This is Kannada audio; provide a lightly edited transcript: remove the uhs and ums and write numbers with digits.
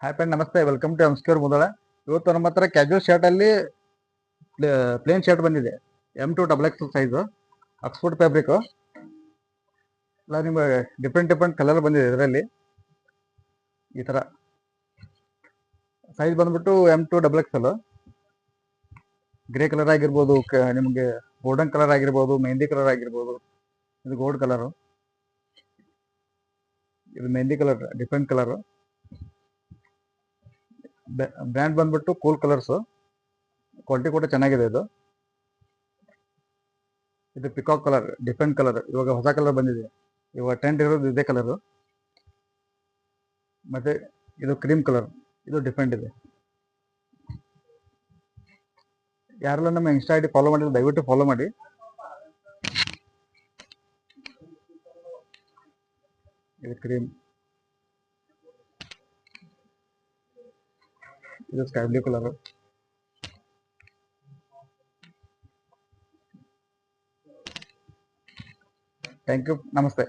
ಹಾಯ್ ಫ್ರೆಂಡ್, ನಮಸ್ತೆ. ವೆಲ್ಕಮ್ ಟು ಎಂಸ್ಕ್ಯೂರ್ ಮುದಳ. ಇವತ್ತು ನಮ್ಮ ಹತ್ರ ಕ್ಯಾಜುವಲ್ ಶರ್ಟ್ ಅಲ್ಲಿ ಪ್ಲೇನ್ ಶರ್ಟ್ ಬಂದಿದೆ. M2XX size, Oxford fabric. ಎಲ್ಲ ನಿಮಗೆ ಡಿಫ್ರೆಂಟ್ ಡಿಫ್ರೆಂಟ್ ಕಲರ್ ಬಂದಿದೆ. ಇದರಲ್ಲಿ ಈ ತರ ಸೈಜ್ ಬಂದ್ಬಿಟ್ಟು M2XL. ಗ್ರೇ ಕಲರ್ ಆಗಿರ್ಬೋದು, ನಿಮಗೆ ಗೋಲ್ಡನ್ ಕಲರ್ ಆಗಿರ್ಬೋದು, ಮೆಹಂದಿ ಕಲರ್ ಆಗಿರ್ಬೋದು. ಇದು ಗೋಲ್ಡ್ ಕಲರು, ಇದು mehndi colour, different colour. Brand ಬಂದ್ಬಿಟ್ಟು ಕೂಲ್ ಕಲರ್ಸ್. ಕ್ವಾಲಿಟಿ ಕೂಡ ಚೆನ್ನಾಗಿದೆ. ಇದು ಪಿಕಾಕ್ ಕಲರ್, ಡಿಫ್ರೆಂಟ್ ಕಲರ್. ಇವಾಗ ಹೊಸ ಕಲರ್ ಬಂದಿದೆ. ಇವಾಗ ಟ್ರೆಂಡ್ ಇರೋದು ಇದೇ ಕಲರ್. ಮತ್ತೆ ಇದು ಕ್ರೀಮ್ ಕಲರ್, ಇದು ಡಿಫ್ರೆಂಟ್ ಇದೆ. ಯಾರೆಲ್ಲ ನಮ್ಮ ಇನ್ಸ್ಟಾ ಐಡಿ ಫಾಲೋ ಮಾಡಿದ್ರೆ ದಯವಿಟ್ಟು ಫಾಲೋ ಮಾಡಿ. ಇದು ಕ್ರೀಮ್, ಇದು sky blue colour. Thank you, ನಮಸ್ತೆ.